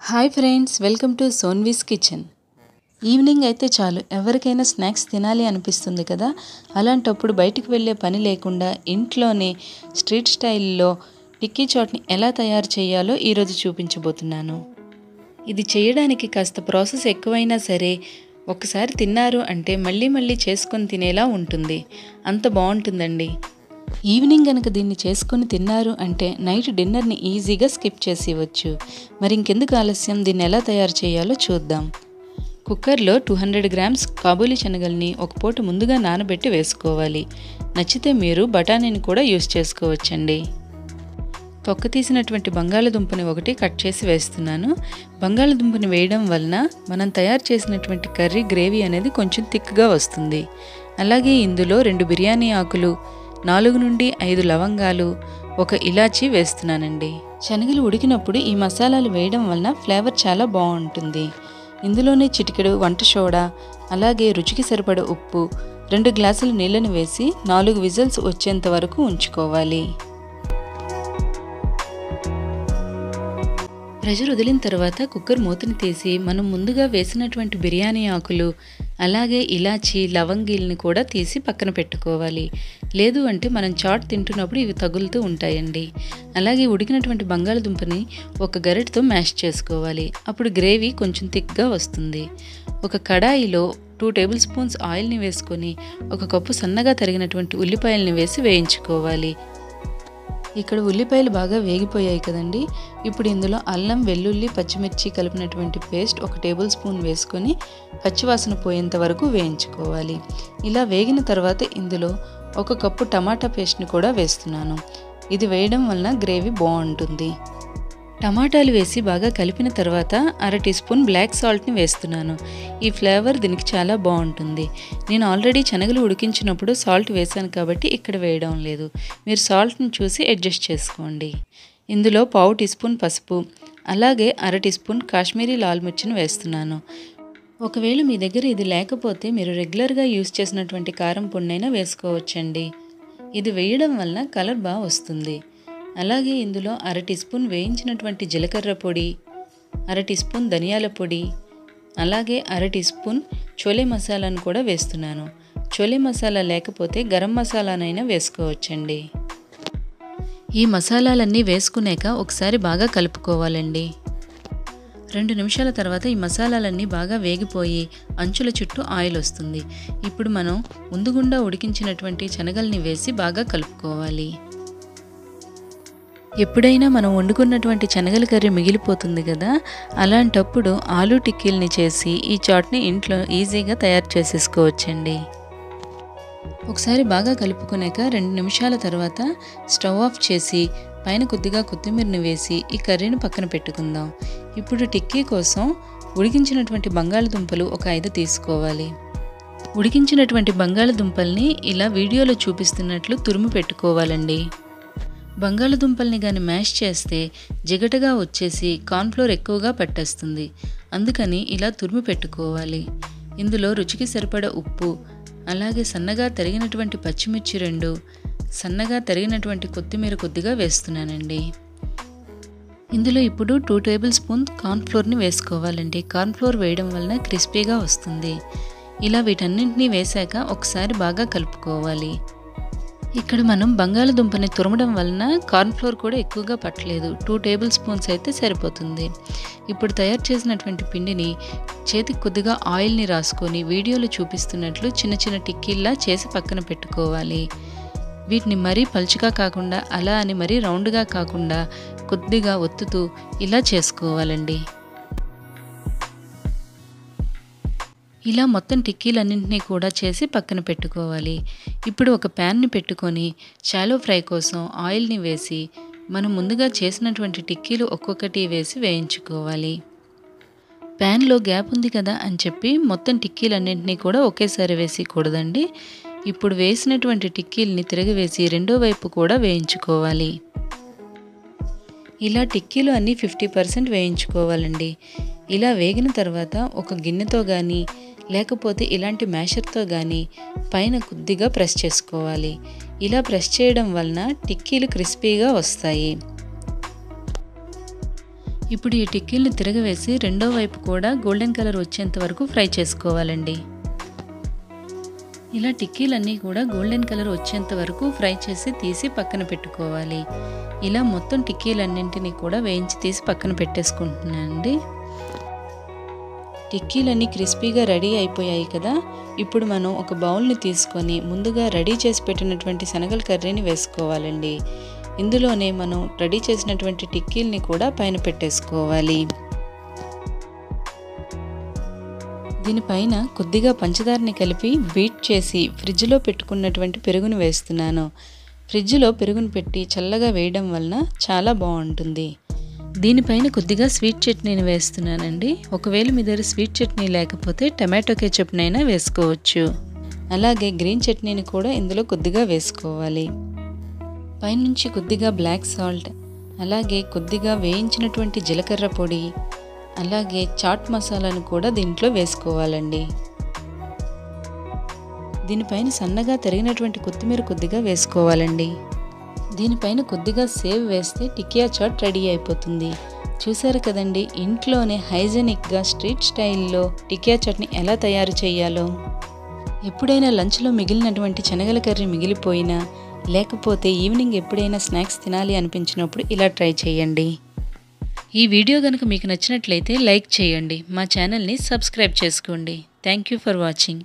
Hi friends, welcome to సోన్వీస్ kitchen. Evening అయితే చాలు ఎవరికైనా స్నాక్స్ తినాలి అనిపిస్తుంది కదా. అలాంటప్పుడు బయటికి వెళ్ళే పని లేకుండా ఇంట్లోనే స్ట్రీట్ స్టైల్లో టిక్కీ చాట్ని ఎలా తయారు చేయాలో ఈరోజు చూపించబోతున్నాను. ఇది చేయడానికి కాస్త ప్రాసెస్ ఎక్కువైనా సరే ఒకసారి తిన్నారు అంటే మళ్ళీ మళ్ళీ చేసుకొని తినేలా ఉంటుంది. అంత బాగుంటుందండి. ఈవినింగ్ కనుక దీన్ని చేసుకొని తిన్నారు అంటే నైట్ డిన్నర్ని ఈజీగా స్కిప్ చేసేయవచ్చు. మరి ఇంకెందుకు ఆలస్యం, దీన్ని ఎలా తయారు చేయాలో చూద్దాం. కుక్కర్లో 200 గ్రామ్స్ కాబూలీ శనగల్ని ఒక పూట ముందుగా నానబెట్టి వేసుకోవాలి. నచ్చితే మీరు బఠానీని కూడా యూస్ చేసుకోవచ్చండి. తొక్క తీసినటువంటి బంగాళదుంపని ఒకటి కట్ చేసి వేస్తున్నాను. బంగాళదుంపని వేయడం వలన మనం తయారు చేసినటువంటి కర్రీ గ్రేవీ అనేది కొంచెం థిక్గా వస్తుంది. అలాగే ఇందులో 2 బిర్యానీ ఆకులు, 4 నుండి 5 లవంగాలు, 1 ఇలాచీ వేస్తున్నానండి. శనగలు ఉడికినప్పుడు ఈ మసాలాలు వేయడం వలన ఫ్లేవర్ చాలా బాగుంటుంది. ఇందులోనే చిటికెడు వంట సోడా, అలాగే రుచికి సరిపడ ఉప్పు, 2 గ్లాసుల నీళ్ళని వేసి 4 విజిల్స్ వచ్చేంత వరకు ఉంచుకోవాలి. ప్రెషర్ వదిలిన తర్వాత కుక్కర్ మూతని తీసి మనం ముందుగా వేసినటువంటి బిర్యానీ ఆకులు, అలాగే ఇలాచీ, లవంగీల్ని కూడా తీసి పక్కన పెట్టుకోవాలి. లేదు అంటే మనం చాట్ తింటున్నప్పుడు ఇవి తగులుతూ ఉంటాయండి. అలాగే ఉడికినటువంటి బంగాళదుంపని ఒక గరిటెతో మ్యాష్ చేసుకోవాలి. అప్పుడు గ్రేవీ కొంచెం థిక్గా వస్తుంది. ఒక కడాయిలో 2 టేబుల్ స్పూన్స్ ఆయిల్ని వేసుకొని 1 కప్పు సన్నగా తరిగినటువంటి ఉల్లిపాయల్ని వేసి వేయించుకోవాలి. ఇక్కడ ఉల్లిపాయలు బాగా వేగిపోయాయి కదండి. ఇప్పుడు ఇందులో అల్లం, వెల్లుల్లి, పచ్చిమిర్చి కలిపినటువంటి పేస్ట్ 1 టేబుల్ స్పూన్ వేసుకొని పచ్చివాసన పోయేంత వరకు వేయించుకోవాలి. ఇలా వేగిన తర్వాత ఇందులో 1 కప్పు టమాటా పేస్ట్ని కూడా వేస్తున్నాను. ఇది వేయడం వలన గ్రేవీ బాగుంటుంది. టమాటాలు వేసి బాగా కలిపిన తర్వాత 1/2 టీ స్పూన్ బ్లాక్ సాల్ట్ని వేస్తున్నాను. ఈ ఫ్లేవర్ దీనికి చాలా బాగుంటుంది. నేను ఆల్రెడీ శనగలు ఉడికించినప్పుడు సాల్ట్ వేసాను కాబట్టి ఇక్కడ వేయడం లేదు. మీరు సాల్ట్ని చూసి అడ్జస్ట్ చేసుకోండి. ఇందులో 1/2 టీ స్పూన్ పసుపు, అలాగే 1/2 టీ స్పూన్ కాశ్మీరీ లాల్ మిర్చిని వేస్తున్నాను. ఒకవేళ మీ దగ్గర ఇది లేకపోతే మీరు రెగ్యులర్గా యూస్ చేసినటువంటి కారం పొడినైనా వేసుకోవచ్చండి. ఇది వేయడం వలన కలర్ బాగా వస్తుంది. అలాగే ఇందులో 1/2 టీ స్పూన్ వేయించినటువంటి జీలకర్ర పొడి, 1/2 టీ స్పూన్ ధనియాల పొడి, అలాగే 1/2 టీ స్పూన్ చోలే మసాలాను కూడా వేస్తున్నాను. చోలే మసాలా లేకపోతే గరం మసాలానైనా వేసుకోవచ్చండి. ఈ మసాలాలన్నీ వేసుకున్నాక ఒకసారి బాగా కలుపుకోవాలండి. 2 నిమిషాల తర్వాత ఈ మసాలాలన్నీ బాగా వేగిపోయి అంచుల చుట్టూ ఆయిల్ వస్తుంది. ఇప్పుడు మనం ముందుగుండా ఉడికించినటువంటి శనగల్ని వేసి బాగా కలుపుకోవాలి. ఎప్పుడైనా మనం వండుకున్నటువంటి శనగల కర్రీ మిగిలిపోతుంది కదా, అలాంటప్పుడు ఆలూ టిక్కీల్ని చేసి ఈ చాట్ని ఇంట్లో ఈజీగా తయారు చేసేసుకోవచ్చండి. ఒకసారి బాగా కలుపుకున్నాక 2 నిమిషాల తర్వాత స్టవ్ ఆఫ్ చేసి పైన కొద్దిగా కొత్తిమీరని వేసి ఈ కర్రీని పక్కన పెట్టుకుందాం. ఇప్పుడు టిక్కీ కోసం ఉడికించినటువంటి బంగాళదుంపలు ఒక 5 తీసుకోవాలి. ఉడికించినటువంటి బంగాళదుంపల్ని ఇలా వీడియోలో చూపిస్తున్నట్లు తురిమి పెట్టుకోవాలండి. బంగాళదుంపల్ని కానీ మ్యాష్ చేస్తే జిగటగా వచ్చేసి కార్న్ఫ్లోర్ ఎక్కువగా పట్టేస్తుంది. అందుకని ఇలా తురిమి పెట్టుకోవాలి. ఇందులో రుచికి సరిపడ ఉప్పు, అలాగే సన్నగా తరిగినటువంటి పచ్చిమిర్చి 2, సన్నగా తరిగినటువంటి కొత్తిమీర కొద్దిగా వేస్తున్నానండి. ఇందులో ఇప్పుడు 2 టేబుల్ స్పూన్ కార్న్ఫ్లోర్ని వేసుకోవాలండి. కార్న్ఫ్లోర్ వేయడం వలన క్రిస్పీగా వస్తుంది. ఇలా వీటన్నింటినీ వేశాక ఒకసారి బాగా కలుపుకోవాలి. ఇక్కడ మనం బంగాళదుంపని తురమడం వలన కార్న్ఫ్లోర్ కూడా ఎక్కువగా పట్టలేదు. 2 టేబుల్ స్పూన్స్ అయితే సరిపోతుంది. ఇప్పుడు తయారు చేసినటువంటి పిండిని చేతికి కొద్దిగా ఆయిల్ని రాసుకొని వీడియోలో చూపిస్తున్నట్లు చిన్న చిన్న టిక్కీల్లా చేసి పక్కన పెట్టుకోవాలి. వీటిని మరీ పలుచగా కాకుండా, అలా అని మరీ రౌండ్గా కాకుండా కొద్దిగా ఒత్తుతూ ఇలా చేసుకోవాలండి. ఇలా మొత్తం టిక్కీలన్నింటినీ కూడా చేసి పక్కన పెట్టుకోవాలి. ఇప్పుడు ఒక ప్యాన్ని పెట్టుకొని షాలో ఫ్రై కోసం ఆయిల్ని వేసి మనం ముందుగా చేసినటువంటి టిక్కీలు ఒక్కొక్కటి వేసి వేయించుకోవాలి. ప్యాన్లో గ్యాప్ ఉంది కదా అని చెప్పి మొత్తం టిక్కీలన్నింటినీ కూడా ఒకేసారి వేయకూడదండి. ఇప్పుడు వేసినటువంటి టిక్కీల్ని తిరగవేసి రెండో వైపు కూడా వేయించుకోవాలి. ఇలా టిక్కీలు అన్నీ 50% వేయించుకోవాలండి. ఇలా వేగిన తర్వాత ఒక గిన్నెతో కానీ లేకపోతే ఇలాంటి మ్యాషర్తో కానీ పైన కొద్దిగా ప్రెస్ చేసుకోవాలి. ఇలా ప్రెస్ చేయడం వలన టిక్కీలు క్రిస్పీగా వస్తాయి. ఇప్పుడు ఈ టిక్కీల్ని తిరగవేసి రెండో వైపు కూడా గోల్డెన్ కలర్ వచ్చేంత వరకు ఫ్రై చేసుకోవాలండి. ఇలా టిక్కీలన్నీ కూడా గోల్డెన్ కలర్ వచ్చేంత వరకు ఫ్రై చేసి తీసి పక్కన పెట్టుకోవాలి. ఇలా మొత్తం టిక్కీలన్నింటినీ కూడా వేయించి తీసి పక్కన పెట్టేసుకుంటున్నానండి. టిక్కీలన్నీ క్రిస్పీగా రెడీ అయిపోయాయి కదా. ఇప్పుడు మనం ఒక బౌల్ని తీసుకొని ముందుగా రెడీ చేసి పెట్టినటువంటి శనగల కర్రీని వేసుకోవాలండి. ఇందులోనే మనం రెడీ చేసినటువంటి టిక్కీల్ని కూడా పైన పెట్టేసుకోవాలి. దీనిపైన కొద్దిగా పంచదారని కలిపి బీట్ చేసి ఫ్రిడ్జ్లో పెట్టుకున్నటువంటి పెరుగును వేస్తున్నాను. ఫ్రిడ్జ్లో పెరుగును పెట్టి చల్లగా వేయడం వలన చాలా బాగుంటుంది. దీనిపైన కొద్దిగా స్వీట్ చట్నీని వేస్తున్నానండి. ఒకవేళ మీ దగ్గర స్వీట్ చట్నీ లేకపోతే టమాటో కెచప్నైనా వేసుకోవచ్చు. అలాగే గ్రీన్ చట్నీని కూడా ఇందులో కొద్దిగా వేసుకోవాలి. పైనుంచి కొద్దిగా బ్లాక్ సాల్ట్, అలాగే కొద్దిగా వేయించినటువంటి జీలకర్ర పొడి, అలాగే చాట్ మసాలాను కూడా దీంట్లో వేసుకోవాలండి. దీనిపైన సన్నగా తరిగినటువంటి కొత్తిమీర కొద్దిగా వేసుకోవాలండి. దీనిపైన కొద్దిగా సేవ్ వేస్తే టికియా చాట్ రెడీ అయిపోతుంది. చూసారు కదండి, ఇంట్లోనే హైజెనిక్గా స్ట్రీట్ స్టైల్లో టికియా చాట్ని ఎలా తయారు చేయాలో. ఎప్పుడైనా లంచ్లో మిగిలినటువంటి శనగల కర్రీ మిగిలిపోయినా, లేకపోతే ఈవినింగ్ ఎప్పుడైనా స్నాక్స్ తినాలి అనిపించినప్పుడు ఇలా ట్రై చేయండి. ఈ వీడియో కనుక మీకు నచ్చినట్లయితే లైక్ చేయండి. మా ఛానల్ని సబ్స్క్రైబ్ చేసుకోండి. Thank you for watching.